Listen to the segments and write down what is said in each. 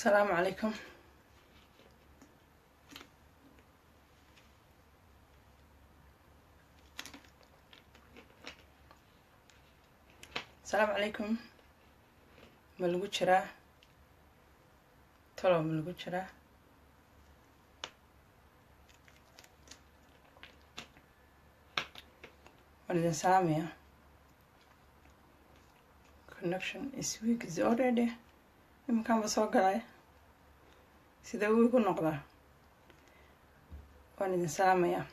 السلام عليكم. السلام عليكم. ملقو جرا طلع ملقو جرا ولدن سلام يا connection is weak is already يمكن بسوق عليه سيدا ويكون نقطة ولدن سلام يا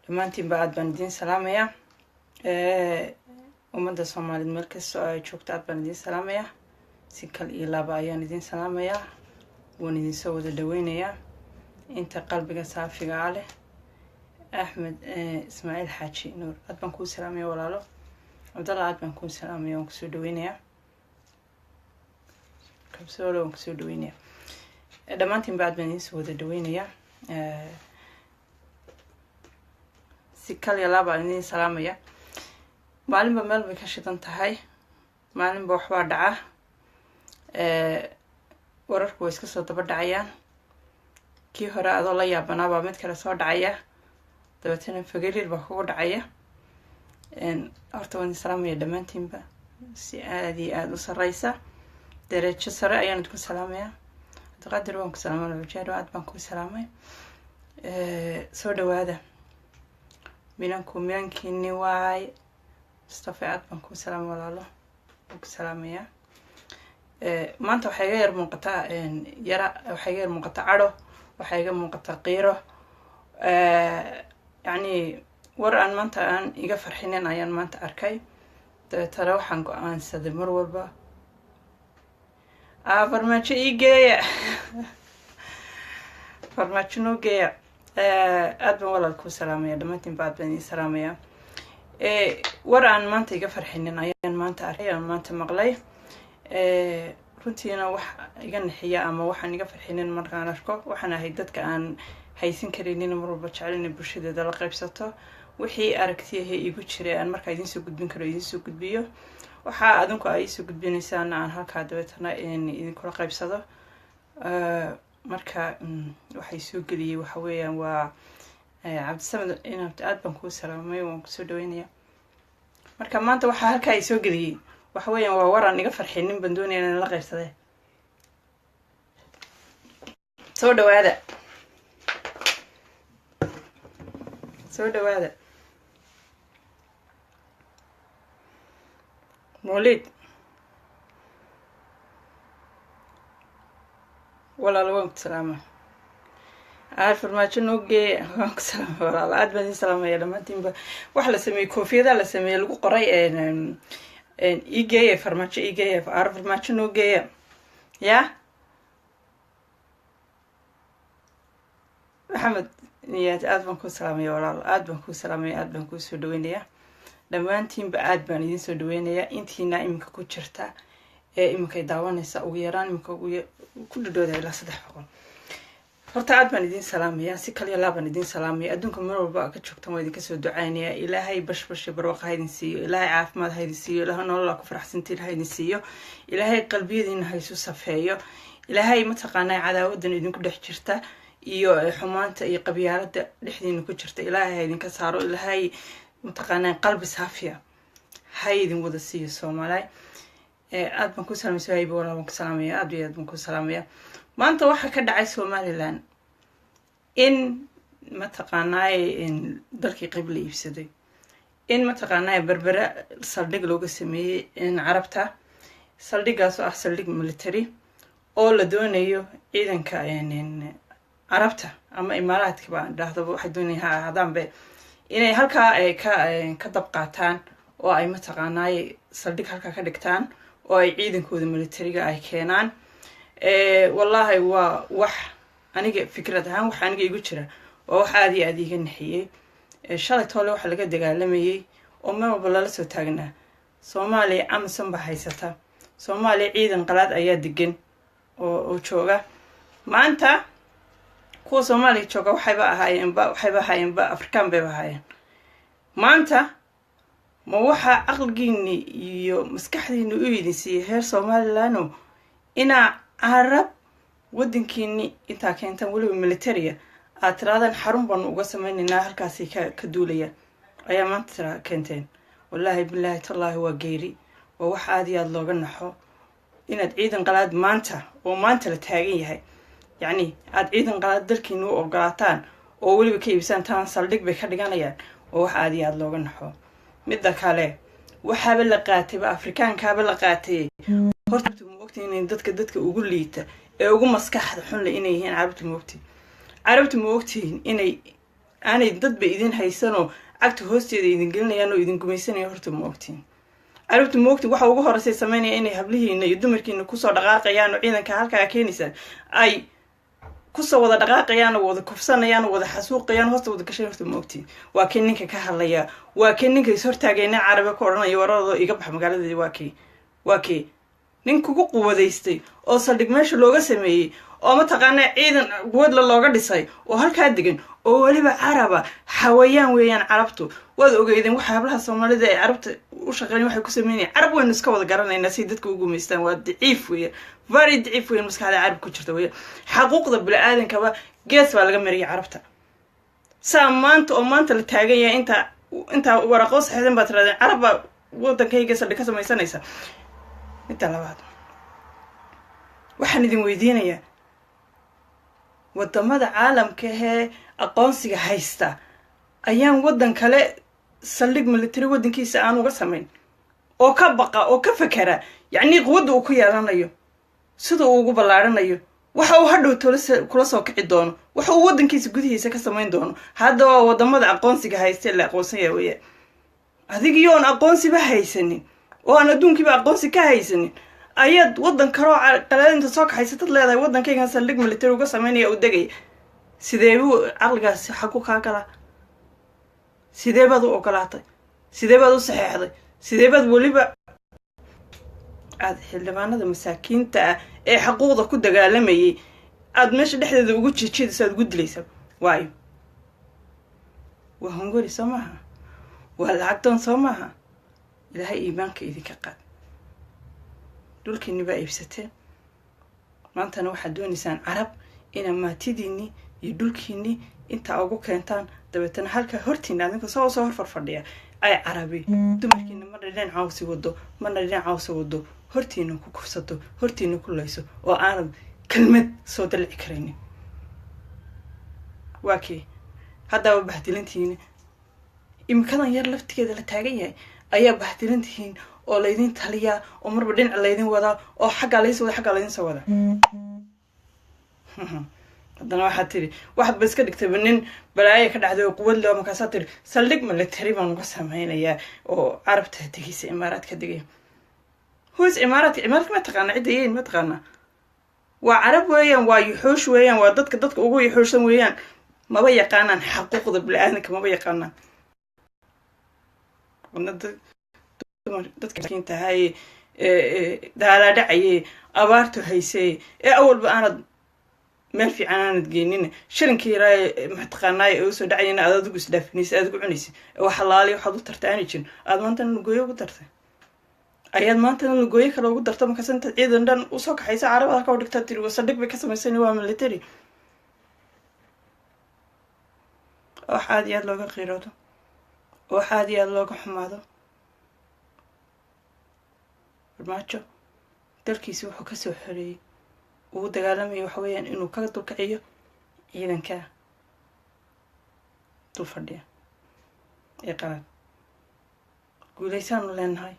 لما انتي بعد بندين سلام يا ummadda Soomaaliyeed meel kasta ay joogto aad baan idin salaamayaa si kal iyo laaba ayaan idin salaamayaa waan idin soo wada dhaweynayaa inta qalbiga saafiga ah leh Axmed Ismaaciil Xaaji Nuur aad baan ku salaamayaa walaalo Abdalla aad baan ku salaamayaa waan ku soo dhaweynayaa kabsoolo waan ku soo dhaweynayaa dhamaantiin baad baan idin soo wada dhaweynayaa si kal iyo laaba ayaan idin salaamayaa maalinba meel bay ka shidan tahay maalinba waxbaa dhaca wararku way iska soo daba dhacayaan kii hore adoo la yaabanaa baa mid kale soo dhacaya dabeetana fagariir baa kugu dhacaya horta waan salaamaya dhammaantiinba si aad iyo aad u sarreysa darajo sare ayaan idinku salaamayaa Abdiqaadir waan ku salaamay Wajeero aad baan ku salaamay soo dhawaada milankiini waay Mustafa aad baan ku salaamay walaalo ku salaamaya maanta waxay iga yar muuqataa waxay iga yar muuqataa cado waxay iga muuqataa qiiro yani war aan maanta aan iga farxinin ayaan maanta arkay dabeetana waxaan go'aansaday mar walba farmaajo ii geeya farmaajo noo geeya aad baan walaal ku salaamaya dhammaantiin baad baan ii salaamaya war aan maanta iga farxinin ayaan maanta arkay aan maanta maqlay runtiina wax iga naxiya ama waxaan iga farxinin markaan arko waxaan ahay dadka aan haysan karinin mar walba jecelina bulshadeeda la qaybsato wixii aragtiyaha igu jiray aan markaa idin soo gudbin karo idin soo gudbiyo waxa adinku ay soo gudbinaysaan aan halka dabeetana idin kula qaybsado marka waxay soo galiyay waxa weeyaan waa Cabdisamed inaad aad baan ku salaamay waan ku soo dhaweynaya marka maanta waxa halka ay soo galiyay waxa weeyaan waa waran iga farxinin bandooniyana in la qaybsaday soo dhawaada مولد ولا لوقت سلامة عارف الماجن وجي وقت سلامة ولا لا عاد بدي سلامة يا لما تيمبا واحد لسمي كوفي ذا لسمي لقو قري إن إيجي فرماج إيجي عارف الماجن وجي يا محمد نيات عاد بنكو سلامة يا ولا عاد بنكو سلامة عاد بنكو سودوينيا dhammaantiin aad baan idin soo dhaweynayaa intiina imika ku jirta imika daawanaysa ugu yaraan imika ku dhadhooda ilaa 300 horta aad baan idin salaamayaa si kaliya laaban idin salaamaya adduunka mar walba ka joogtaan waa idinka soo ducaynaya ilaahay bashbash barwaaqo ha idin siiyo ilaahay caafimaad ha idin siiyo ilaahay nolol ku faraxsantiin ha idin siiyo ilaahay qalbiyadiina ha isu safeeyo ilaahay ma taqaanay cadaawadan idinku dhex jirta iyo xumaanta iyo qabyaalada dhexdiina ku jirta ilaahay ha idinka saaro ilaahay متقنين قلب صافية هاي دي ودا سي سومالاي aad baan ku salaamay hayb walaal baan ku salaamay aad baan ku salaamay maanta waxa ka dhacay Somaliland in mataqaanay in dalkii qibla iibsaday in mataqaanay berbera saldhig looga sameeyay in Carabta saldhigaas oo ah saldhig military oo la doonayo ciidanka in Carabta ama Imaaraadka baan dhaahdo waxay doonayaan hadaanbe inay halka ay ka dab qaataan oo ay mataqaanay saldhig halka ka dhigtaan oo ay ciidankooda militariga ay keenaan wallahi waa wax aniga fikrad ahaan wax aniga igu jira oo wax aad iyo aad iga naxiyay shalay toole waxa laga dagaalamayay oo meel walba la soo taagnaa Soomaaliya amsan ba haysata Soomaaliya ciidan qalaad ayaa degan oo jooga maanta kuwa Soomaaliya jooga waxayba ahaayeen Afrikaan bay ahaayeen maanta ma waxa aqalgiini iyo maskaxdiina u idin siiyay heer Somaliland ina Arab waddankiini intaa keentaan weliba militaria aad tiraadaan xarun baanu uga samaynaynaa halkaasi ka duulayaan ayaa maanta tiraa keenteen wallaahi bilaahi tallaahi waa geeri waa wax aad iyo aad looga naxo inaad ciidan qalaad maanta oo maanta la taagan yahay yacni aad ciidan qalaad dalkiina u ogolaataan oo weliba ka iibsaan taan saldhig bay ka dhiganayaan oo wax aad iyo aad looga naxo midda kale waxaaba la qaatayba afrikaankaaba la qaatay horta ma ogtiin in dadka ugu liita ee ugu maskaxda xun leh inay yihiin carabtu ma ogtiin inay aanay dadba idin haysanoo cagta hoosteeda idin gelinayaan oo idin gumaysanayaan horta ma ogtiin carabtu ma ogtiin waxa ugu horeysay samaynaya inay hablihiina iyo dumarkiina kusoo dhaqaaqayaan oo ciidanka halkaa keenaysaan ay kusoo wada dhaqaaqayaan oo wada kufsanayaan oo wada xasuuqayaan hoosta wada gashay horta ma ogtiin waa kii ninka ka hadlaya waa kii ninka is hortaagayna carabe ku odhanaya waradoo iga bax magaaladeedi waa kii nin kugu quwadaystay oo saldhig meesha looga sameeyey oo mataqaanaa ciidan quwadla looga dhisay oo halkaa degan oo weliba caraba xawayaan weeyaan carabtu waad ogeydeen waxa hablaha soomaalida ee carabta u shaqeyn waxay ku sameynayaan carab waynu iska wada garanaynaa si dadka u gumaystaan waa daciif weeyaan very daciif weeyaan maskaxda carab ku jirta weeyaan xaquuqda bini'aadankaba gees baa laga mariyay carabta saa maanta oo maanta la taagan yahay intaa waraqoo saxiixdan baad tiraadeen carab baa waddankayga saldhig ka samaysanaysa inta labaad waxaan idin weydiinayaa wadamada caalamka ee aqoonsiga haysta ayaan waddan kale saldhig military waddankiisa aan uga samayn oo ka baqa oo ka fakera yacni quwadda uu ku yeelanayo sida uu ugu ballaaranayo waxa uu hadhow kula soo kici doono waxa uu waddankiisa gudihiisa ka samayn doono hadda waa wadamada aqoonsiga haysta la aqoonsanya weeyaan adigiyo oon aqoonsiba haysanin oo aan adduunkiiba aqoonsi ka haysanin ayaad waddan kaloo qalaadinta soo kaxaysatad leedahay waddankaygan saldhig military uga samaynaya u degaya sidee buu caqligaasi xagu kaa galaa sidee baad u ogolaatay sidee baad u saxeexday sidee baad weliba aad xildhibaanada masaakiinta ah ee xaquuqda ku dagaalamayay aad meesha dhexdeeda ugu jiijidaysa aad ugu dilaysa waayo waa hunguri soo maaha waa lacagdoon soo maaha ilaahay iimaanka idinka qaad dhulkiinni baa iibsateen maantana waxaad doonaysaan carab ina maatidiinni iyo dhulkiinni intaa ugu keentaan dabeetana halkaa hortiina adinka soo hor farfadhiya ay carabi dumarkiina marna dhinac cawsi wado marna dhinac cawsi wado hortiina ku kufsato hortiina ku layso oo aanad kelmad soo dalici karaynin waa kii haddaaba bahdilantihiin imikadan yar laftigeeda la taagan yahay ayaa bahdilantihiin oo laydin taliyaa oo marba dhinac laydin wadaa oo xaggaa laydin wada xaggaa laydin soo wada haddana waxaad tiri waxaad ba iska dhigtayba nin balaaya ka dhacday oo quwad leo markaasaad tiri saldhig military baan uga samaynayaa oo carabta degaysa imaaraadka degaya hoos imaaraadka ma taqaana cidda yeyn ma taqaanaa waa carab weeyaan waa yuxuush weeyaan waa dadka ugu yuxuushsan weeyaan maba yaqaanaan xaquuqda bini-aadanka maba yaqaanaan dadka tahay daalaa dhacaye abaartu haysay ee awalba aanad meel fiican aanad geenin shilinkii yaraa mataqaanaay ee usoo dhacayna aad adigu isdhaafinaysa aad ugu cunaysa waa xalaali waxaad u tarta aani jirin aad maantana lagooyo ugu dartay ayaad maantana lagooyo kale ugu darta markaas intaad ciidan dhan usoo kaxaysa carabada ka dhigtaa tiri wasaldhig bay ka samaysan waa military wax aad iyo aad looga qiiroodo wax aad iyo aad looga xumaado farmaajo dalkiisi wuxuu kasoo xoreeyey ugu dagaalamaya waxa weeyaan inuu ka dulkaciyo ciidanka dul fadhiya ee qalaad guulaysaanu leenahay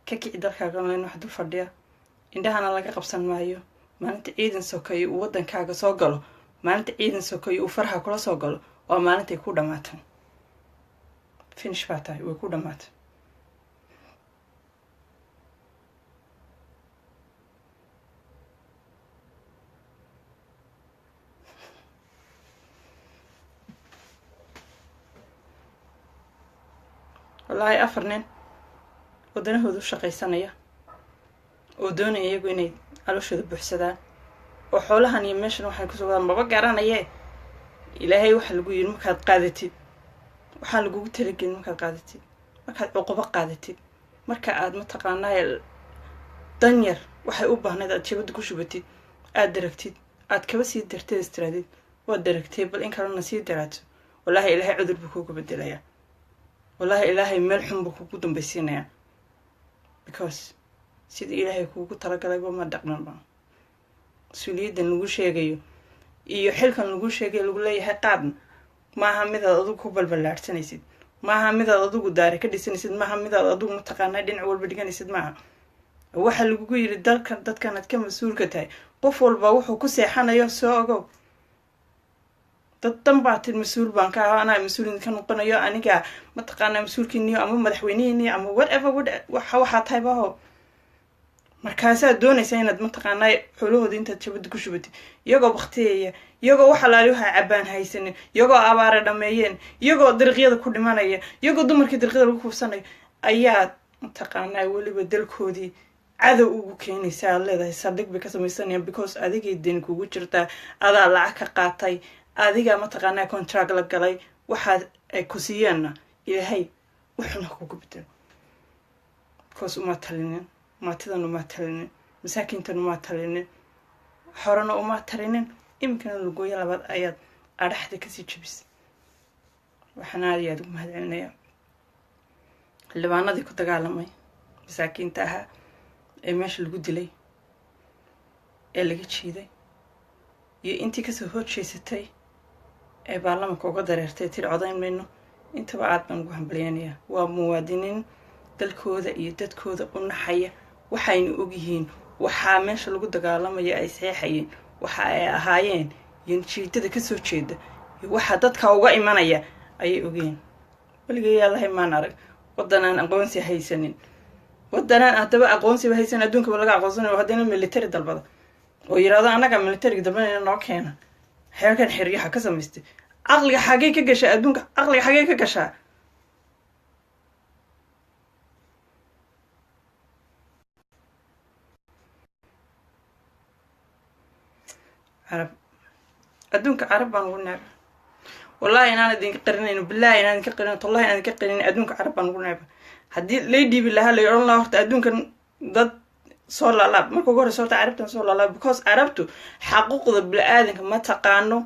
ka kici dalkaaga leen wax dul fadhiya indhahana laga qabsan maayo maalinta ciidan sokeeyo uu waddankaaga soo galo maalinta ciidan sokeeyo uu faraha kula soo galo waa maalintay ku dhamaatay finish baa tahay way ku dhamaatay wallaahi 4 nin waddanahooda u shaqaysanaya oo doonaya iyagu inay calooshooda buuxsadaan oo xoolahan iyo meeshan waxay kusoo wadaan maba garanayee ilaahay waxa lagu yidhi markaad qaadatid waxaa lagugu talagelin markaad qaadatid markaad cuqubo qaadatid marka aad mataqaanaa danyar waxay u baahnayd aad jabadda ku shubatid aad daragtid aad kaba sii darteed istiraadid waad daragtay bal in kalena sii daraato wallaahi ilaahay cudur buu kuuga bedelayaa wallaahi ilaahay meel xun buu kugu dambaysiinayaa because sida ilaahay kuugu talagalayba ma dhaqmanba mas-uuliyaddan lagu sheegayo iyo xilkan lagu sheegayo lagu leeyahay qaadna maaha midaad adigu ku balballaadhsanaysid maaha midaad adigu daare ka dhisanaysid maaha midaad adigu mataqaanaa dhinac walba dhiganaysid maaha waxaa lagugu yidhi dadkanaad ka mas-uulka tahay qof walba wuxuu ku seexanayo soo ogow dad dan baa tid mas-uul baan ka ahaa anaa mas-uulin ka noqonayo aniga mataqaanaa mas-uulkiiniyo ama madaxweynihiiniyo ama whatever waxaa tahay baho markaasaad doonaysaa inaad mataqaanaa xoolahooda intaad jabada ku shubatid iyagoo baktiyaya iyagoo wax alaali waxaa cabbaan haysanin iyagoo abaara dhameeyeen iyagoo dariiqyada ku dhimanaya iyagoo dumarkii dariiqyada lagu kuufsanayo ayaad mataqaanaa weliba dalkoodii cadow ugu keenaysa aad leedahay saldhig bay ka samaysanayaan because adigay deni kugu jirtaa adaa lacag ka qaatay adiga mataqaanaa contract la galay waxaad ay ku siiyeenna ilaahay wuxuuna kugu bedelo because uma talinin maatidan uma talinin masaakiintan uma talinin xorana uma talinin iminkana lagooyo labaad ayaad adhaxda kasii jabisay waxaan aad iyo aad ugu mahad celinayaa xildhibaanadii ku dagaalamay masaakiinta ahaa ee meesha lagu dilay ee laga jiiday iyo intii kasoo horjeysatay ee baarlamanka uga dareertay tiri codayn mayno intaba aad baan ugu hambalyanayaa waa muwaadiniin dalkooda iyo dadkooda u naxaya waxayna ogyihiin waxaa meesha lagu dagaalamaya ay saxeexayeen waxa ay ahaayeen iyo jiidada kasoo jeeda iyo waxaa dadka uga imanaya ayay ogeen weliga yaalahay maan arag waddanaan aqoonsi haysanin waddanaan haddaba aqoonsiba haysan adduunkaba laga aqoonsanayo haddana military dalbada oo yidhaahdo annaga militariga dalbanayna noo keena xeerkan xeryaha ka samaystay caqliga xagee ka gashaa adduunka caqliga xagee ka gashaa carab adduunka carab baan ugu neeba wallahi inaan idinka qarinayno billahi inaan idinka qarino tallahi inaan idinka qarinin adduunka carab baan ugu neeba haddii lay dhiibi lahaa lay odhan lahaa horta adduunkan dad soo laalaab marka ugu horeysa horta carabtan soo laalaab because carabtu xaquuqda bini-aadanka ma taqaano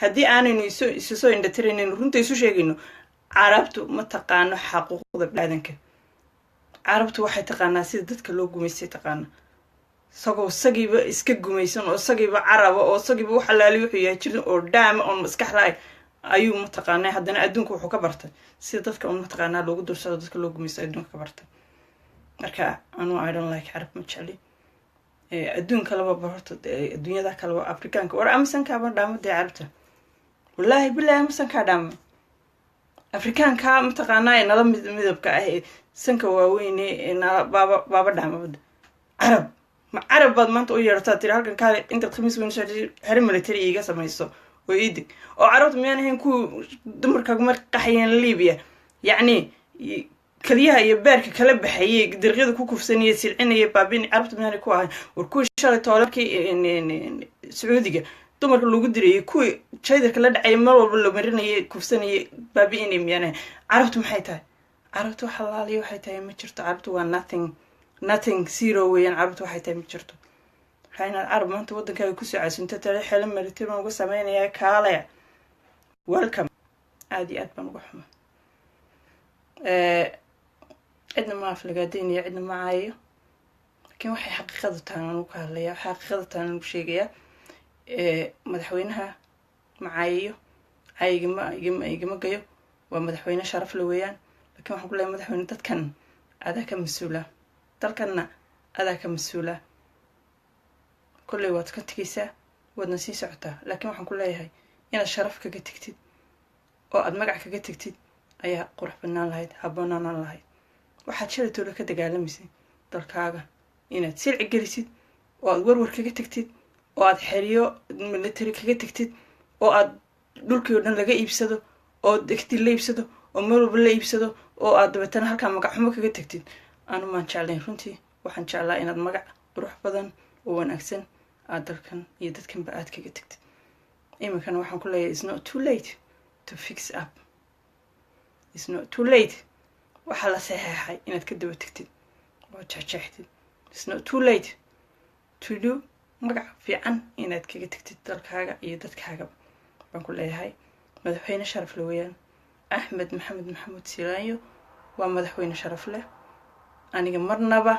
haddii aanaynu isu soo indhatiraynin runta isu sheegayno carabtu ma taqaano xaquuqda bini-aadanka carabtu waxay taqaanaa sida dadka loo gumaystay taqaana isagoo isagiiba iska gumaysan oo isagiiba caraba oo isagiiba wax alaali wuxuu yahay jirin oo dhaama oon maskax lahayn ayuu mataqaanaa haddana adduunka wuxuu ka bartay sida dadka un mataqaanaa loogu dursado dadka loo gumaysto adduunka ka bartay marka anuu I don't like carab ma jecli adduunka laba horta adduunyada kaleba afrikaanka war amasankaaba dhaamo dee carabta wallaahi billahi amasankaa dhaamo afrikaanka mataqaanaa ee nala midabka ah ee sanka waaweyne ee nala baaba dhaamabada carab ma carab baad maanta u yeertaa tiri halkan kaale intaad khamiis weyn soo xeri military iga samayso oo idig oo carabtu miyaan ahayn kuwa dumarkaagu mar qaxayeen libiya yacni kaliyaha iyo beerka kala baxayay dariiqyada ku kufsanayay silcinayay baabin carabtu miyaan ku ahayn war kuwii shalay toolabkii sacuudiga dumarka lagu dirayay kuwii jaydarka la dhacay mar walba la marinayay kufsanayay baabi'inay miyaan ahayn carabtu maxay tahay carabtu wax halaaliya waxay tahay ma jirto carabtu waa nothing zero weeyaan carabtu waxay tahay ma jirto waxaa inaad carab maanta waddankaaga kusoo casunta tale xeelo military baan uga samaynayaa kaale welcome aad iyo aad baan uga xuma cidna ma aflagaadaynaya cidna ma caayayo laakiin waxay xaqiiqadu tahan anugu ka hadlayaa waxay xaqiiqadu tahan anugu sheegayaa madaxweynaha ma caayayo igama gayo waa madaxweyne sharaf la weeyaan laakiin waxaan ku leeyahay madaxweyne dadkan adaa ka mas-uula dalkanna adaa ka mas-uula kolley waad ka tegaysaa waadna sii socotaa laakiin waxaan ku leeyahay inaad sharaf kaga tegtid oo aad magac kaga tegtid ayaa qurux banaan lahayd habboonaan lahayd waxaad shalaytooda ka dagaalamaysay dalkaaga inaad silci gelisid oo aad warwar kaga tegtid oo aad xeriyo military kaga tegtid oo aad dhulkii oo dhan laga iibsado oo degti la iibsado oo meel walba la iibsado oo aad dabeetana halkaa magac xumo kaga tegtid anu maan jeclayn runtii waxaan jeclaa inaad magac qurux badan oo wanaagsan aad dalkan iyo dadkanba aad kaga tegtid iminkana waxaan ku leeyahay it's not too late to fix up it's not too late waxaa la saxeexay inaad ka daba tegtid oo jeexjeextid it's not too late to do magac fiican inaad kaga tagtid dalkaaga iyo dadkaaga baan ku leeyahay madaxweyne sharaf leh weeyaan axmed maxamed maxamuud silaayo waa madaxweyne sharaf leh aniga marnaba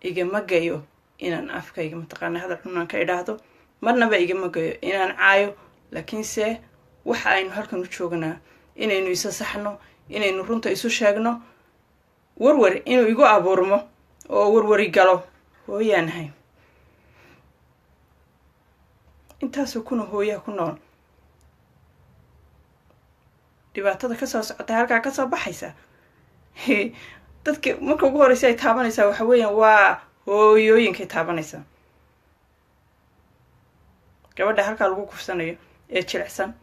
igama gayo inaan afkayga mataqaana hadal xunaan ka idhaahdo marnaba igama gayo inaan caayo laakiinse waxa aynu halkan u joognaa inaynu isa saxno inaynu runta isu sheegno warwar inuu igu abuurmo oo warwari galo hooyaanahay intaasoo kuna hooyaa ku nool dhibaatada kasoo socota halkaa kasoo baxaysa dadka marka ugu horeysa ay taabanaysaa waxa weeyaan waa hooyooyinkay taabanaysaa gabadha halkaa lagu kufsanayo ee jilicsan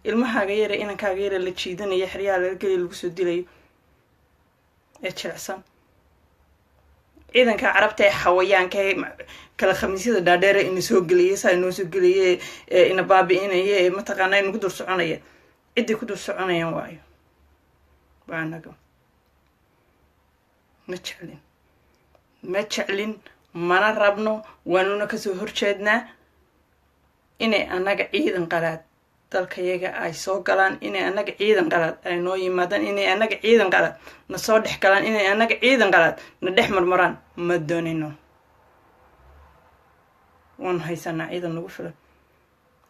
ilmahaaga yare inankaaga yare la jiidanayo xeryaha laga geliya lagu soo dilayo ee jilicsan ciidanka carabta ee xawayaanka ee kala khamiisyada dhaadheere ina soo geliyay saa inoo soo geliyay ina baabi'inaya ee mataqaanaa inagu dur soconaya ciddii ku dur soconayaan waayo waa anaga ma jeclin mana rabno waanuna kasoo horjeednaa inay annaga ciidan qalaad dalkayaga ay soo galaan inay annaga ciidan qalaad ay noo yimaadaan inay annaga ciidan qalaad na soo dhex galaan inay annaga ciidan qalaad na dhex marmaraan ma doonayno waanu haysanaa ciidan nagu filan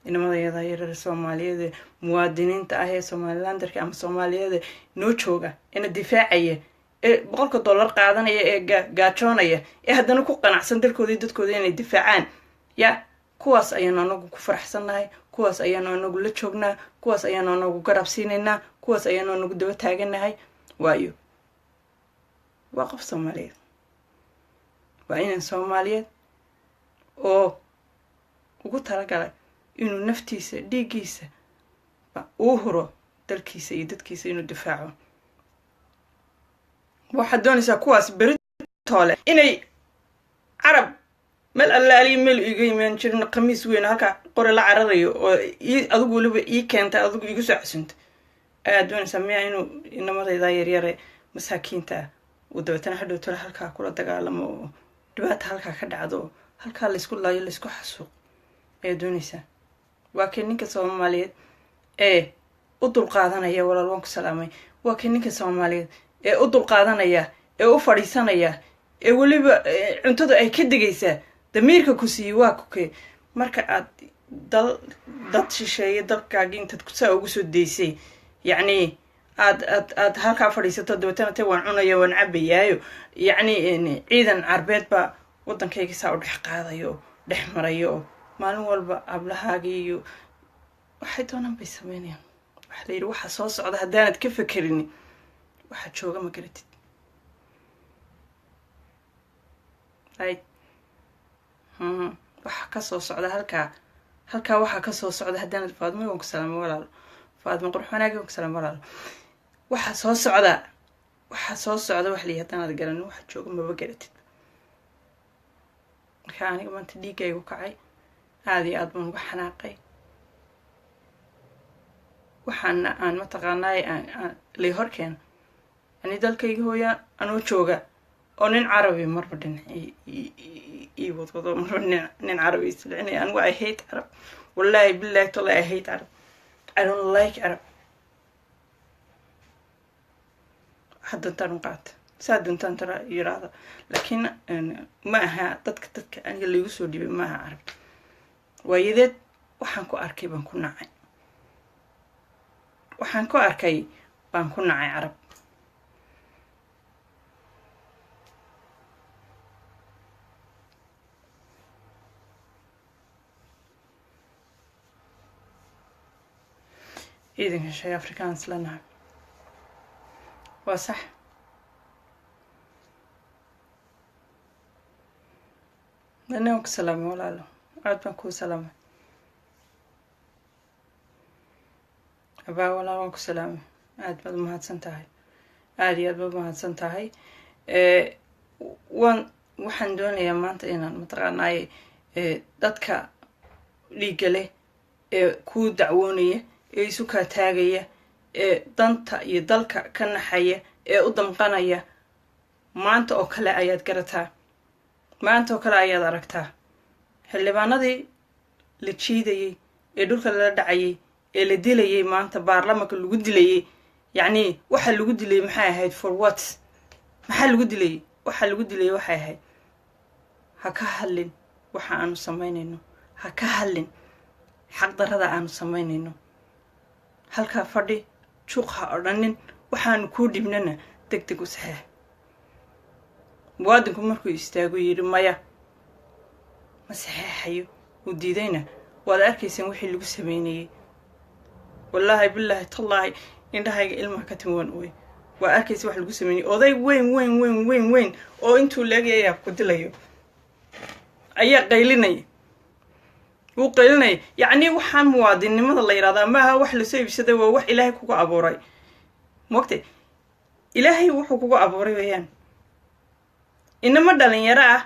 inamadayada yareer soomaaliyeed muwaadiniinta ah ee somalilandarka ama soomaaliyeed noo jooga ina difaacaya ee $100 qaadanaya ee gaajoonaya ee haddana ku qanacsan dalkoodii dadkooda inay difaacaan ya kuwaas ayaanu anagu ku faraxsannahay kuwaas ayaanu anagu la joognaa kuwaas ayaanu anagu garab siinaynaa kuwaas ayaanu anagu daba taaganahay waayo waa qof soomaaliyeed waa inan soomaaliyeed oo ugu talagalay inuu naftiisa dhiiggiisa uu huro dalkiisa iyo dadkiisa inuu difaaco waxaad doonaysaa kuwaas beritoole inay carab meel allaaliyo meel iga imaan jirin khamiis weyn halkaa qore la cararayo oo adigu weliba ii keentay adigu igu soo casuntay ayaad doonaysaa miyaa inuu inamadaydaa yaryare masaakiinta uu dabeetana hadhowtole halkaa kula dagaalamo oo dhibaata halkaa ka dhacdo oo halkaa laysku laayo laysku xasuuq ayaad doonaysaa waa kii ninka soomaaliyeed ee u dulqaadanaya walaal waan ku salaamay waa kii ninka soomaaliyeed ee u dulqaadanaya ee u fadhiisanaya ee weliba cuntada ay ka degaysaa damiirka ku siiyey waa kukee marka aad dad shisheeye dalkaagi intaad saa ugu soo daysay yacni aad halkaa fadhiisato dabeetana te waan cunaya waan cabayaayo yacni ciidan carbeed baa waddankayga saa u dhex qaadayo dhex marayo maalin walba ablahaagii iyo waxay doonaan bay sameynayaan waxa la yidhi waxa soo socda haddaanad ka fekerin waxa jooga ma garatid waxa kasoo socda halkaa waxaa kasoo socda haddaanad faadmo waan ku salaamo walaalo faadmo qurxonaagi waan ku salaamo walaalo waxa soo socda wax la haddaanad garanin waxa jooga maba garatid marka aniga maanta dhiigaygu kacay aad iyo aad baan uga xanaaqay waxaana aan mataqaanaay lay horkeen ani dalkayga hooya anoo jooga oo nin carabi marba dhinac ii wadwado marba nin carabi islicinay anigu I hate Arab wallahi billahi tallahi I hate Arab I don't like Arab hadda tan qaat saaduntan tara yiraahdo laakiin ma aha dadka aniga lagu soo dhibay ma aha Arab waayadeed waxaan ku arkay baan ku nacay Arab ciidanka shay Afrikaans lana waa sax أنا وكسلامي ولا لا عاد بنكون سلامي أبا ولا وكسلامي عاد بدو ما هتسنتهاي عادي بدو ما هتسنتهاي waxaan doonayaa maanta inaan mataqaanay dadka liigale ee ku dacwoonaya ee isu ka taagaya ee danta iyo dalka ka naxaya ee u damqanaya maanta oo kale ayaad garataa maanta oo kale ayaad aragtaa xildhibaanadii la jiidayay ee dhulka lala dhacayay ee la dilayay maanta baarlamanka lagu dilayay yacni waxa lagu dilayay maxay ahayd for what maxaa lagu dilayay waxa lagu dilayay waxay ahayd ha ka hadlin waxa aanu samaynayno ha ka hadlin xaqdarrada aanu samaynayno halkaa fadhi juuq ha odhanin waxaanu kuu dhibnana deg deg u saxeex muwaadinku markuu istaago yidhi maya ma saxeexayo uu diidayna waad arkaysaan wixii lagu sameynayay wallaahi bilaahi tallaahi indhahayga ilmaha ka timan way waa arkaysa wax lagu sameynayay oday weyn oo intuu leegaya yaab ku dilayo ayaa qaylinaya wuu qaylinaya yacni waxaan muwaadinnimada la yidhahdaa maaha wax lasoo iibsaday waa wax ilaahay kugu abuuray moogtay ilaahay wuxuu kugu abuuray weeyaan inama dhalinyaro ah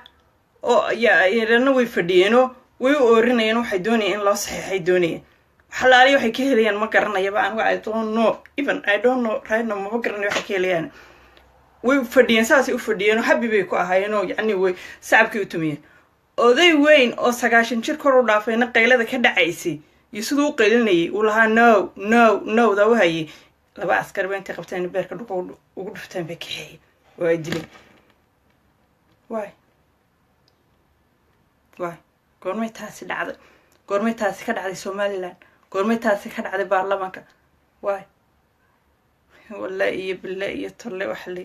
oo yarana way fadhiyeenoo way u oorinayeen waxay doonayeen in loo saxeexay doonayeen xalaali waxay ka helayaan ma garanayaba anigu I don't know right now maba garanayo waxay ka helayaan way fadhiyeen saasay u fadhiyeenoo habi bay ku ahaayeenoo yacni way sacabkii u tumiyeen oday weyn oo 90 jir kor u dhaafayna qaylada ka dhacaysay iyo siduu u qaylinayay uu lahaa no daa wahayay laba askar bay intay qabteen beerka dhulka ugu dhufteen bay kaxeeyeen waa ay dileen waay goormay taasi dhacday goormay taasi ka dhacday Somaliland goormay taasi ka dhacday baarlamanka waay wallahi iyo billahi iyo tolle wax li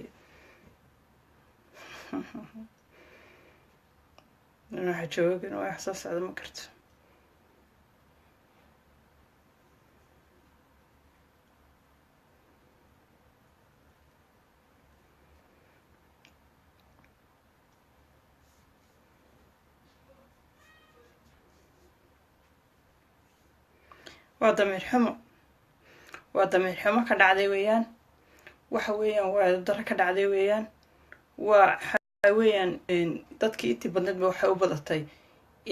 waxa joogin waa xasaas socdo ma karto waa damiir xumo ka dhacday weeyaan waxa weeyaan waa daro ka dhacday weeyaan waxa weeyaan dadkii intii badneedba waxay u badatay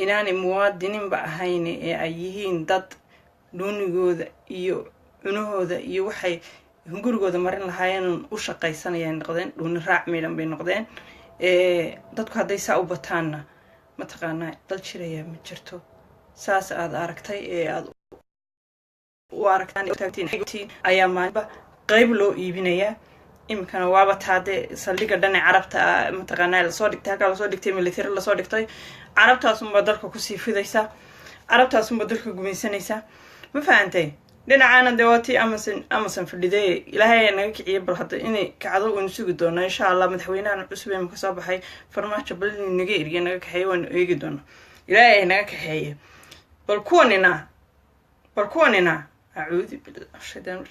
inaanay muwaadiniinba ahayn ee ay yihiin dad dhuunigooda iyo cunahooda iyo waxay hungurigooda marin lahaayeen u shaqaysanayaan noqdeen dhuuni raac miidhan bay noqdeen dadku hadday saa u bataanna mataqaanaa dal jiraya ma jirto saas aad aragtay ee aad u aragtaan ayaa maalinba qayb loo iibinayaa imikana waaba taade saldhiga dhane carabta mataqaanaa lasoo dhigtay halkaa lasoo dhigtay military lasoo dhigtay carabtaasunba dalka kusii fidaysaa carabtaasunba dalka gumaysanaysaa ma fahantay dhinacaana dee waa tii amason fadhiday ilaahay ayaa naga kiciyay bal hadda inay kacdo waynu sugi doonaa insha allah madaxweynahan cusub ee kasoo baxay farmaajo bal inuu naga eriya naga kaxeeya waanu eegi doonaa ilaahay ayaa naga kaxeeya bal kuwanina acuudi billah shaytaan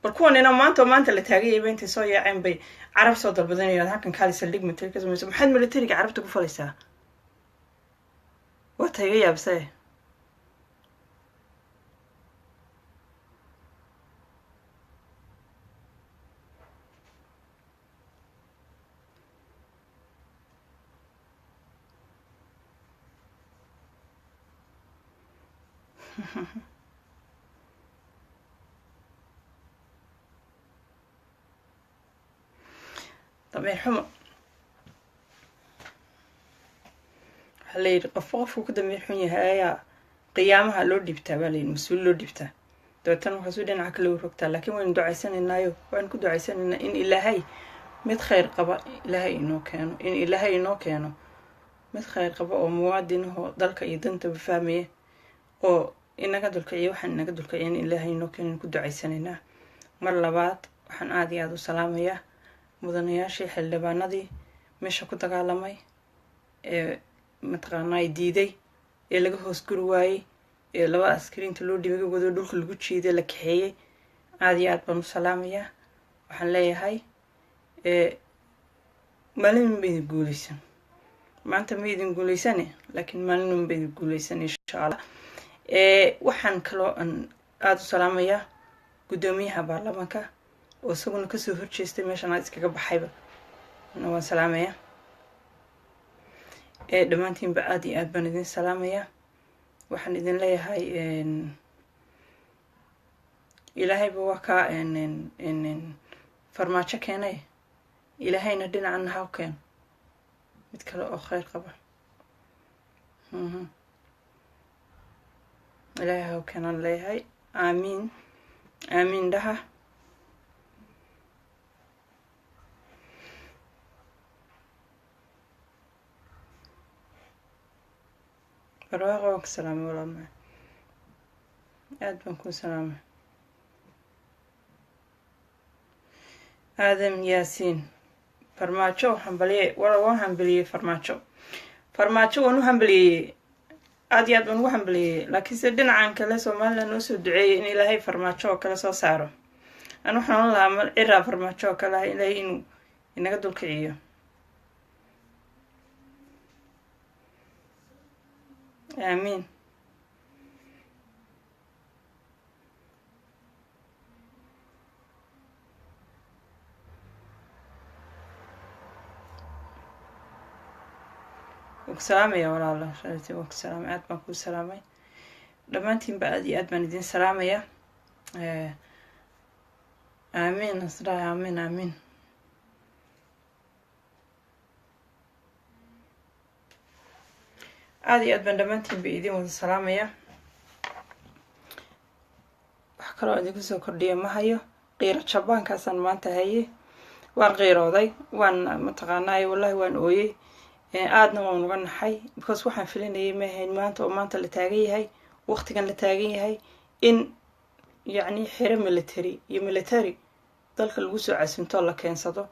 bal kuwanina maanta la taagay ay intay soo yaaceen bay carab soo dalbadanayaan halkan kaali saldhig military ka samayso maxaad militariga carabta ku falaysaa waa tayga yaabsay damiir xumo waxaa layidhi qofku ku damiir xun yahay ayaa qiyaamaha loo dhibtaa baa layidhi mas-uul loo dhibtaa dabeetana waxaasuu dhinaca kale u rogtaa laakiin waynu ducaysanaynaayo waanu ku ducaysanaynaa in ilaahay mid khayr qaba ilaahay inoo keeno mid khayr qaba oo muwaadinahoo dalka iyo dantaba fahmaya oo inaga dulkiciya waxaan inaga dulkiciya in ilaahay inoo keeno ku ducaysanaynaa mar labaad waxaan aad iyo aad u salaamayaa mudanayaashii xildhibaanadii meesha ku dagaalamay ee mataqaanaa diiday ee laga hoos guri waayey ee laba askariinta loo dhibay wado dhulka lagu jiiday la kaxeeyey aad iyo aad baan u salaamayaa waxaan leeyahay maalin ma idin guulaysan maanta ma idin guulaysane laakiin maalin ma idin guulaysan insha allah waxaan kaloo aad u salaamayaa guddoomiyaha baarlamaanka oo isaguna kasoo horjeestay meeshan aad iskaga baxayba waan salaamayaa dhammaantiinba aad iyo aad baan idin salaamayaa waxaan idin leeyahay ilaahayba waa kaa farmaajo keenay ilaahayna dhinacana ha keeno mid kale oo khayr qaba ilaahay ha keenan leeyahay aamiin aamiin dhaha barwaaqo waan ku salaamay walaal aad baan ku salaamay aadam yaasiin farmaajo hambaliye waan hambaliyey farmaajo waan u hambaliyey aad iyo aad baan ugu hambaliyey laakiinse dhinacan kale Soomaaliland noo soo duceeyay in ilaahay farmaajo oo kale soo saaro aan waxaan lahaa mar ciraa farmaajo oo kale ilaahay inuu inaga dulkiciyo آمين وكسلامي يا ولا الله شريتي وكسلامي عاد ما كل سلامي دمانتين بعدي عاد ما ندين سلامي يا آمين صراحة آمين آمين عادي أدبن دمانتين بإيدين والسلامة يا وحكرا أدي كسو كردية ما هيو قيرة شبان كاسان ما انتهي وان غيرو ذي وان متغاناي والله وان اوي aadna waan uga naxay because waxaan filinayay ma ahayn maanta oo maanta la taagan yahay waqtigan la taagan yahay in yacni xire military dalka lagu soo casinto la keensado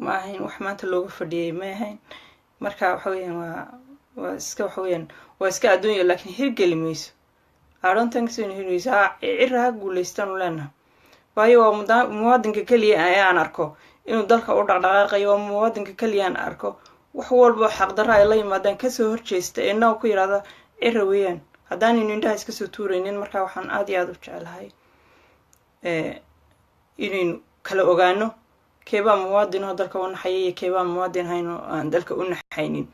ma ahayn wax maanta looga fadhiyay ma ahayn marka waxa weeyaan waa iska adduunyo laakiin hirgeli mayso I don't think so in hirgeyso ciraha guuleystaan u leenahay waayo waa muwaadinka kaliya ayaan arko inuu dalka u dhaqdhaqaaqayo waa muwaadinka kaliya aan arko wax walba xaqdarra ay la yimaadaan ka soo horjeesta inoo ku yiraahdo cira weeyaan haddaan indhaha iska soo tuuraynin marka waxaan aad iyo aad u jecelahay inaynu kala ogaano keebaa muwaadin oo dalka u naxayay iyo keebaa muwaadin hayn oo aan dalka u naxaynin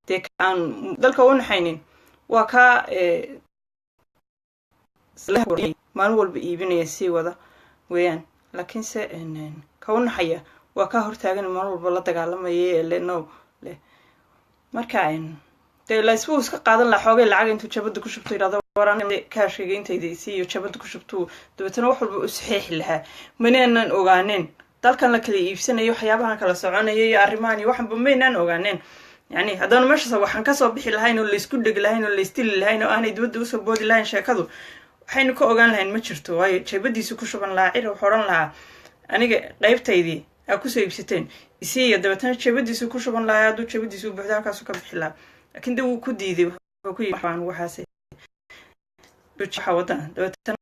dee aan dalka u naxaynin waa ka maalin walba iibinaya sii wada weeyaan laakiinse ka u naxaya waa ka hortaagan maalin walba la dagaalamaya leno le marka dee la isku iska qaadan la xoogay lacag intuu jabada ku shubto iraado waran kaashayga intayda iyo jabada ku shubto dabeetana wax walba u saxiix lahaa maneenan ogaaneen dalkan la kala iibsanayo waxyaabahan kala soconayo iyo arrimahan iyo waxba maynaan ogaaneen yani haddana meesha waxaan ka soo bixi lahayn oo la isku dhig lahayn oo la istili lahayn oo aanay dibadda u soo boodi lahayn sheekadu waxaynu ka ogaan lahayn ma jirto waayo jabadiisu ku shuban lahaa cir wuxuu oran lahaa aniga qaybtaydii aa kusoo iibsateen isiiya dabeetana jabadiisu ku shuban lahaa hadduu jabadiisu buuxda halkaasu ka bixi lahaa laakiin dee wuu ku diiday wuxuu ku yidhi waxaan waxaase waxa wadana dabeetana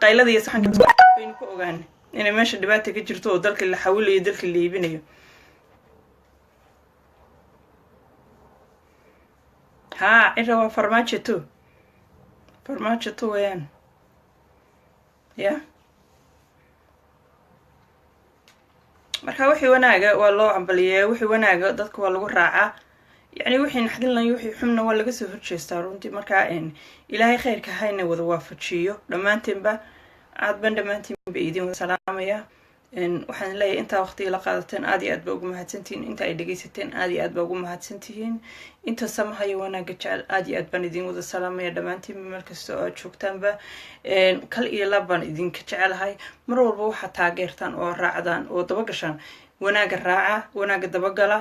qaylada iyo saxanka baynu ka ogaan inay meesha dhibaata ka jirto oo dalka la xawilayo dalka la iibinayo ها إنه هو فرماجة وين يا marka wixii wanaaga waa loo ambaliyaa wixii wanaaga dadka waa lagu raacaa yani wixii naxdinlayo wixii xumna waa laga soo horjeestaa runtii marka ilaahay khayrka hayna wada waafajiyo dhamaantiinba aad ban dhamaantiinba idin salaamaya waxaan leeyahay inta waqti la qaadateen aad iyo aad baa ugu mahadsantihiin inta ay dhageysateen aad iyo aad baa ugu mahadsantihiin inta samahayo wanaaga jecel aad iyo aad baan idin wada salaamaya dhamaantiin meel kasta oo aad joogtaanba kal iyo lab baan idinka jecelahay mar walba waxaad taageertaan oo raacdaan oo dabagashaan wanaaga raaca wanaaga dabagala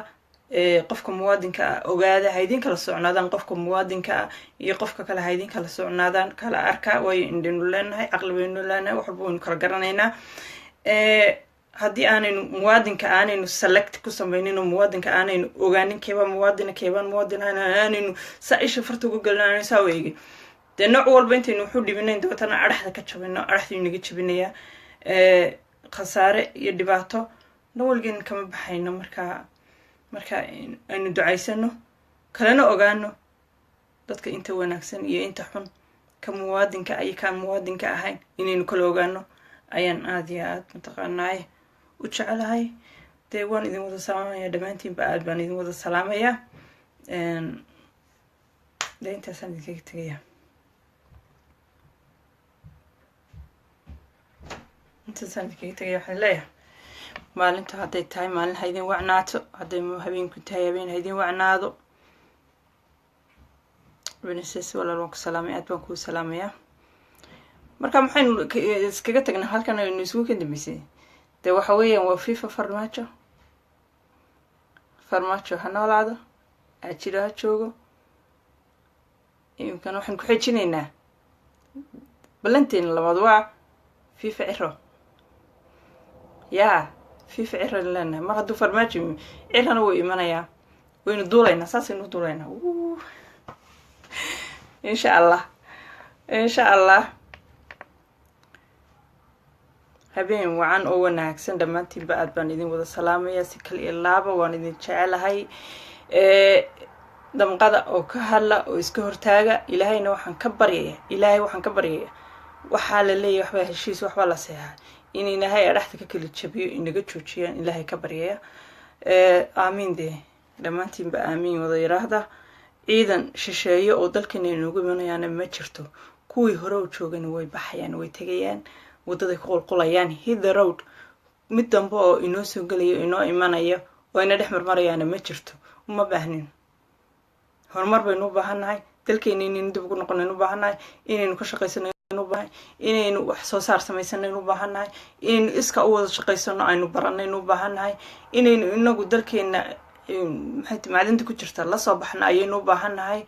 qofka muwaadinka ah ogaada haydin kala socnaadaan qofka muwaadinka ah iyo qofka kale haydin kala socnaadaan kala arka way indhinu leenahay caqli baynu leenahay waxba waynu kala garanaynaa haddii aanaynu muwaadinka aanaynu select ku samaynin oo muwaadinka aanaynu ogaanin keebaa muwaadina keebaan muwaadin aanaynu saa isha farta uga gelinaanayno saa weegi dee nooc walba intaynu wuxuu dhibinayn dabeetana adhaxda ka jabino adhaxduu inaga jabinayaa khasaare iyo dhibaato nawalgeen kama baxayno marka aynu ducaysano kalena ogaano dadka inta wanaagsan iyo inta xun ka muwaadinka ay ka muwaadinka ahayn inaynu kala ogaano ayaan aad iyo aad mataqaanaay u jecelahay dee waan idin wada salaamaya dhamaantiinba aad baan idin wada salaamaya dee intaasaan idinkaga tegaya waxaan leeyahay maalinta hadday tahay maalin ha idin wacnaato hadday habeenku tahay habeen ha idin wacnaado Princess walaal ku salaamay aad baan ku salaamayaa marka maxaynu iskaga tagnaa halkan aynu isugu kadamisay de waxa weeyaan waa FIFA farmaajo ha noolaado ajira ha joogo imkan waxaan ku xijinaynaa balanteen labaad waa FIFA ciro yaa FIFA ciro lana mar hadduu farmaajo cirana wuu imanayaa waynu duulaynaa saasaynu duulaynaa إن شاء الله habeen wacan oo wanaagsan dhamaantiin ba aad baan idin wada salaamaya si kal iyo laaba waan idin jecelahay damqada oo ka hadla oo iska hortaaga ilaahayna waxaan ka baryayaa waxa la leeyahay waxba heshiis waxba la seexay in ilaahay araxda ka kala jabiyo inaga joojiyaan ilaahay ka baryaya aamiin de dhamaantiin ba aamiin wada yiraahda ciidan shisheeyo oo dalkana inoogu imanayaan ma jirto kuwii hore u joogana way baxayaan way tagayaan wadada ku qulqulayaan hit the road mid dambe oo inoo soo galayo inoo imanayo oo ina dhex marmarayaan ma jirto uma baahnin horumar baynu u baahanahay dalkeena inaynu dib ugu noqonaynu u baahanahay inaynu ka shaqaysanaynu u baahan inaynu wax soo saar samaysanaynu u baahanahay inaynu iska u wada shaqaysano aynu baranaynu u baahanahay inaynu inagu dalkeena maxay maadinta ku jirta la soo baxna ayaynu u baahanahay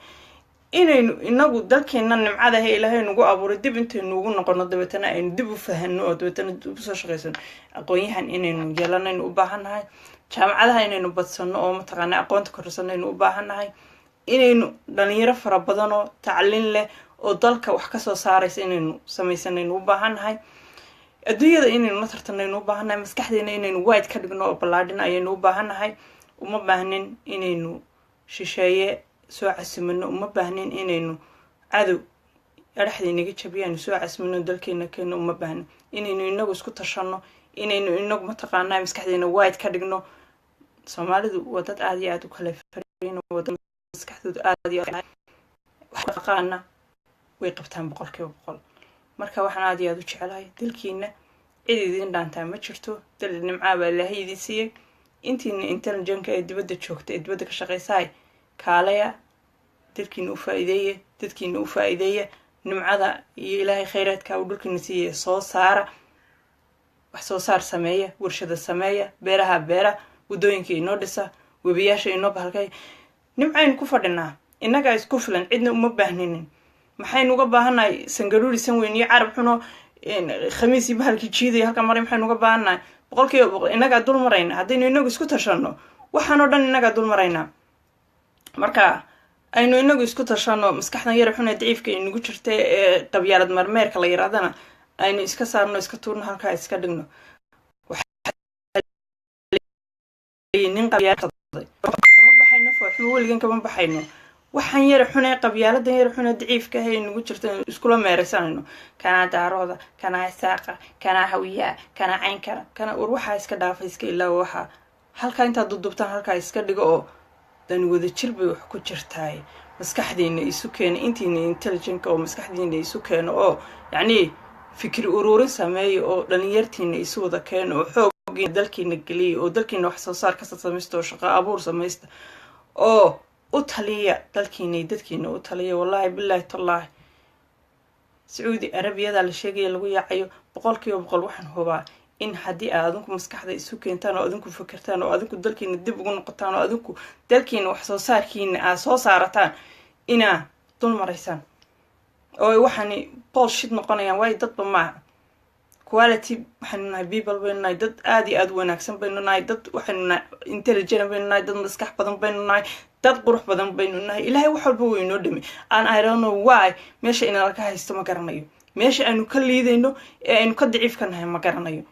inaynu inagu dalkeena nimcada ilaahay nagu abuuray dib intaynu ugu noqono dabeetana aynu dib u fahanno oo dabeetana dib u soo shaqaysano aqoonyahan inaynu yeelanaynu u baahanahay jaamacadaha inaynu badsano oo mataqaana aqoonta korsanaynu u baahanahay inaynu dhalinyaro fara badan oo tacliin leh oo dalka wax ka soo saaraysa inaynu samaysanaynu u baahanahay adduunyada inaynu la tartanaynu u baahanahay maskaxdeena inaynu wide ka dhigno oo ballaadhin ayaynu u baahanahay uma baahnin inaynu shisheeye soo casimano uma baahnin inaynu cadow araxda inaga jabiyaan soo casimano dalkeena keeno uma baahnin inaynu inagu isku tashano inaynu inagu mataqaanaa maskaxdeena wide ka dhigno Soomaalidu waa dad aad iyo aad u kala fariin wada maskaxdooda aad iyo aad wax qaana way qabtaan 100% marka waxaan aad iyo aad u jecelahay dalkeena cid idin dhaantaa ma jirto dal nimca baa Ilaahay idin siiyay intiina intelligence ee dibadda joogta ee dibadda ka shaqeysay kaalaya dadkiina u faa'iideeya nimcada iyo Ilaahay khayraadka uu dhulkina siiyay soo saara wax soo saar sameeya warshada sameeya beeraha wadooyinka inoo dhisa webiyaasha inoo bahalkay nimcaynu ku fadhinaa inaga isku filan cidna uma baahninin maxaynu uga baahanahay sangaruuri sanweyn iyo carab xuno khamiisi bahalkii jiiday halka maray maxaynu uga baahanahay 100% inaga dul marayna haddaynu inagu isku tashano waxaan oo dhan inaga dul marayna marka aynu inagu isku tashano maskaxdan yar xun ee daciifka inagu jirta ee qabyaalad marmeerka la yiraahdo aynu iska saarno iska tuurno halka iska dhigno nin qabyaalad kama baxayno fooxmo weligan kama baxayno waxaan yar xun ee qabyaaladan yar xun ee daciifka ah ee inagu jirta iskula meeraysanayno kana daarooda kana saaqa kana hawiya kana caynkara kana waxa iska dhaafay iska ilaa waxa halka inta dudubtaan halka iska dhigo oo dan wada jirbay wax ku jirtay maskaxdeena isu keen intiina intelligence oo maskaxdeena isu keen oo yani fikir ururin sameeyo oo dhalinyartiina isu wada keen oo xoog dalkeena galiyo oo dalkeena wax soo saar ka samaysto shaqo abuur samaysto oo u taliya dalkeena dadkeena u taliya wallahi billahi tallahi Saudi Arabia la sheegay lagu yaacayo 100% waxaan hubaa in haddii aadinku maskaxda isu keentaan oo adinku fikirtaan oo adinku dalkeena dib ugu noqotaan oo adinku dalkeena wax soo saarkiina soo saarataan ina dul maraysaan oo waxani bullshit noqonayaan way dadba ma quality waxaan nahay people baynu nahay dad aad iyo aad wanaagsan baynu nahay dad waxaan nahay intelligent baynu nahay dad maskax badan baynu nahay dad qurux badan baynu nahay Ilaahay wax walba wuu inoo dhimay I don't know why meesha inala ka haysto ma garanayo meesha aanu ka liidayno ee aanu ka daciifka nahay ma garanayo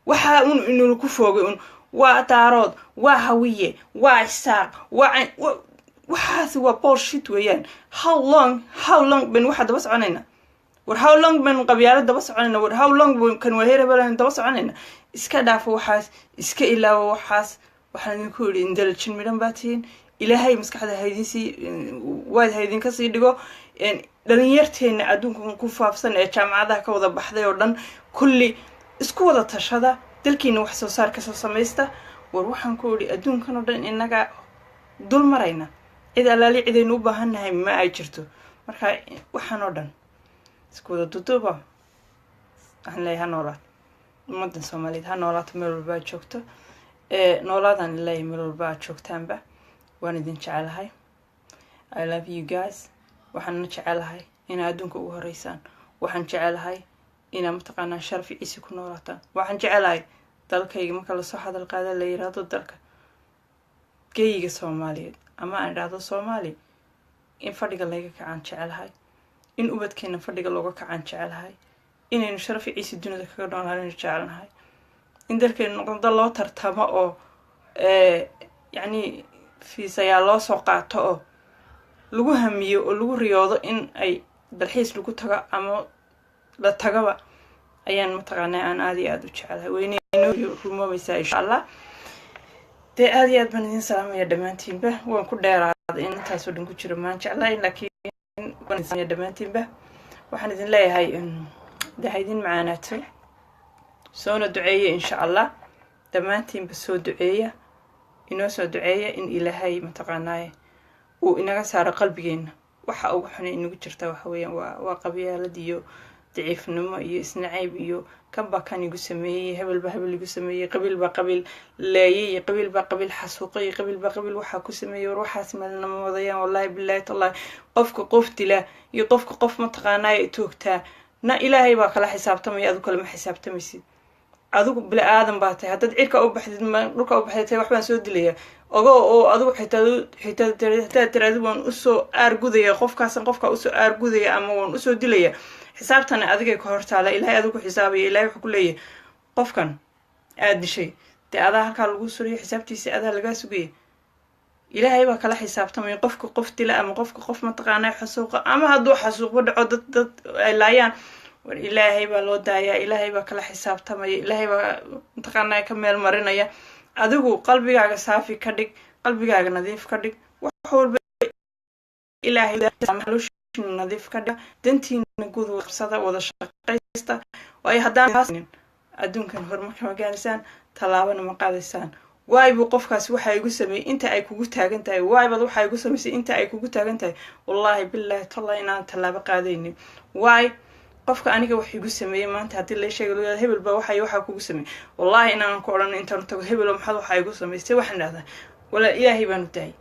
waxa inuu ku foogay waa daarood waa hawiye waa isaaq waxaas waa bullshit weeyaan how long ben waxa daba soconayna war how long ben qabyaalad daba soconayna war how long kan waheerabalan daba soconayna iska dhaafo waxaas iska ilaawo waxaas waxaan ku yiri intelligent midhan baatiin Ilaahay maskaxda haydinsi waad haydin ka sii dhigo dhalinyarteena adduunka ku faafsan ee jaamacadaha ka wada baxday oo dhan kulli isku wada tashada dalkeena wax soo saar ka soo sameeysta war waxaan ku yiri adduunkan oo dhan inaga dul marayna cid alaali cidaynu u baahanahay ma ay jirto marka waxaan oo dhan isku wada duduuba waxaan leeyahay ha noolaad ummadda Soomaaliyeed ha noolaato meel walba joogto noolaadan leeyahay meel walba joogtaanba waan idin jecelahay I love you guys waxaan jecelahay in adduunka ugu horeysaan waxaan jecelahay ina mataqaanaa sharaf ciise ku noolaataan waxaan jecelahay dalkayga marka la soo hadal qaada la yiraahdo dalka geeyiga Soomaaliyeed ama aan dhahdo Soomaali in fadhiga laga kacaan jecelahay in ubadkeena fadhiga looga kacaan jecelahay inaynu sharaf ciise dunida kaga noolaano jecelahay in dalkeena noqdo loo tartamo oo yani fiisayaa loo soo qaato oo lagu hamiyo oo lagu riyoodo in ay dalxiis lagu tago ama la tagaba ayaan mataqaanaa aan aad iyo aad u jecelahay weynayno rumoobeysaa insha Allah dee aad iyo aad baan idin salaamaya dhammaantiinba waan ku dheeraaday in intaasoo dhan ku jiro maan jeclahay laakiin waan idin dhammaantiinba waxaan idin leeyahay dee ha idin macaanaato soona duceeya insha Allah dhammaantiinba soo duceeya inoo soo duceeya in ilaahay mataqaanaa uu inaga saaro qalbigeena waxa ugu xun inagu jirta waxa weeyaan waa qabyaalad iyo daciifnimo iyo isnacayb iyo kanba kan igu sameeyay hebelba hebel igu sameeyay qabiilba qabiil leeyay qabiilba qabiil xasuuqay qabiilba qabiil waxa ku sameeyay waxaas meelna ma wadayaan wallahi billahi tallahi qofka qof dila iyo qofka qof mataqaanaa toogtaa na ilaahay baa kala xisaabtamay adigu kala ma xisaabtamaysid adigu bila aadan baa tahay hadad cirka u baxdid dhulka u baxday wax baan soo dilaya oo adigu xitaa tiraadu waan u soo aargudaya qofkaasan qofka u soo aargudaya ama waan u soo dilaya xisaabtana adiga ka hortaala ilaahay adigu xisaabaya ilaahay wuxuu ku leeyahay qofkan aad dishay de adaa halka lagu suriyo xisaabtiisa adaa laga sugay ilaahay baa kala xisaabtamay qofka qof dila ama qofka qof mataqaanaa xasuuqa ama hadduu xasuuqo dhaco dad ay laayaan war ilaahay baa loo daayaa ilaahay baa kala xisaabtamay ilaahay baa mataqaanaa ka meel marinaya adigu qalbigaaga saafi ka dhig qalbigaaga nadiif ka dhig wax walba ilaahay nadiif ka dhig dantiina guud qabsada wada shaqaysta way haddaan adduunkan horumarka ma gaaraysan talaabana ma qaadaysaan waaybu qofkaas waxa igu sameeyay inta ay kugu taagan tahay waayba waxa igu sameeyay inta ay kugu taagan tahay wallahi billahi tallahi inaan talaabo qaadaynin waay qofka aniga wax igu sameeyay maanta hadii la sheego hebel ba waxa kugu sameeyay wallahi inaan ku oran intaan tago hebel maxad waxa igu sameeyay waxaan dhahdaa wala ilaahay baan u daay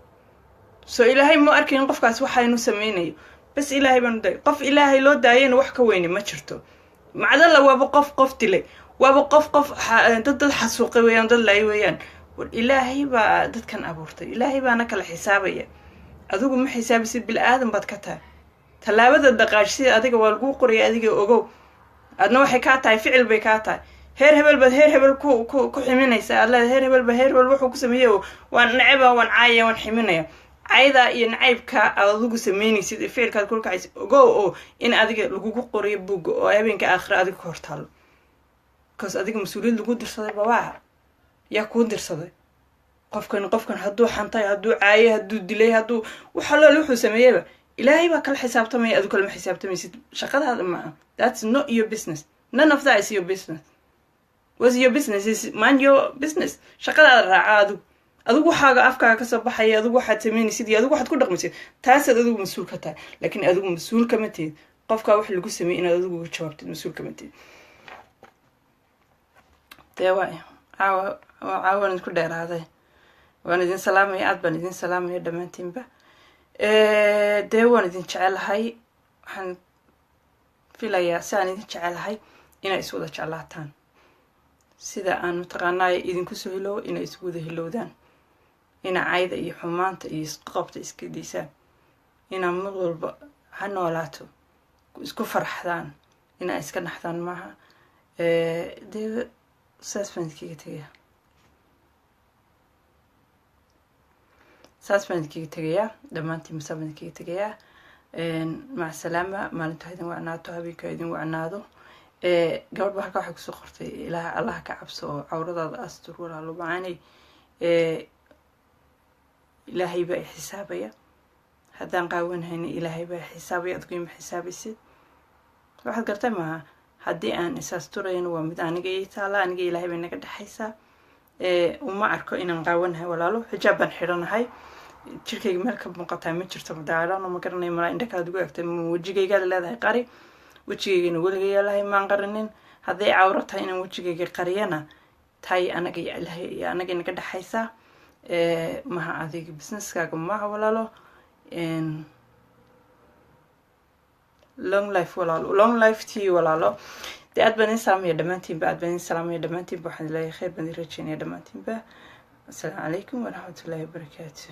soo ilaahay ma arkin qofkaas waxa inuu sameeyay bas ilaahay baan u daay qof ilaahay loo daayeen wax ka weyn ma jirto macdala waaba qof dilay waaba qof dad xasuuqay weeyaan dad laay weeyaan war ilaahay baa dadkan abuurtay ilaahay baana kala xisaabaya adigu ma xisaabisid bil aadan baad ka tahay talaabada dhaqaashida adiga waa lagu qoriyay adiga ogow adna waxay ka tahay ficil bay ka tahay heer hebel ku ximinaysa alla heer hebel wuxuu ku sameeyay waan nacaba waan caaya waan ximinaya ayda iyo nacaybka adigu sameynaysid ficilkaad ku kacaysid ogow oo in adiga lagu qoriyo buug oo habeenka aakhira adiga ka hortaalo kaas adiga mas'uuliyad lagu dirsaday baa yaa ku dirsaday qofkan hadduu xantay hadduu caayay hadduu dilay hadduu waxa la wuxuu sameeyay ilaahay baa kala xisaabtamay adigu kala xisaabtamaysid shaqadaada ma that's not your business none of that is your business what's your business is mind your business shaqadaada raaca adigu waxaaga afkaaga ka soo baxay adigu waxaad sameynaysid adigu waxaad ku dhaqmaysid taas adigu mas'uul ka tahay laakiin adigu mas'uul kama tihid qofka wax lagu sameeyay inaad adigu uga jawaabtid mas'uul kama tihid deeway caawan ku dheeraaday waan idin salaamay aad baan idin salaamay dhamaantiinba deewaan idin jecelahay waxaan filayaa saan idin jecelahay inay isu wada jeclaataan sida aan mataqaanaa idinku soo helo inay isu wada helowdaan ina caayda iyo xumaanta iyo isqabta iska diisaan ina mid walba ha noolaato isku farxdaan ina iska naxdaan maaha dee saasbankiga tagaya dhamaantii masaabankiga tagaya مع السلامة ما نتهدين وعناتو هبيك هيدين وعنادو قبل بحكا waxay kusoo qortay ilaaha Allah ka cabso cawradaada astur walaalo macaanay ilaahay baa xisaabaya hadaan qaawanayna ilaahay baa xisaabaya adku ma xisaabisid waxaad gartay ma hadii aan isaasturayno waa mid aniga ii taala aniga ilaahay baa naga dhaxaysa uma arko inaan qaawanahay walaalo xijaab baan xiranahay jirkayga meel ka muuqataa ma jirto madaadhano ma garanay malaa indha kala dugu egtay wejigaygaad leedahay qari wejigaygana weliga yaalahay maan qarinin hadday cawro tahay inaan wejigayga qariyana tahay anaga iyo anaga inaga dhexaysa maha adiga businesskaaga maaha walaalo long life walaalo long life tii walaalo dee aad baan idin salaamaya dhammaantiinba aad baan idin salaamaya dhammaantiinba waxaan leeyahay khayr baan idin rajeynaya dhammaantiinba assalaamu calaykum waraxmatullaahi wabarakaatu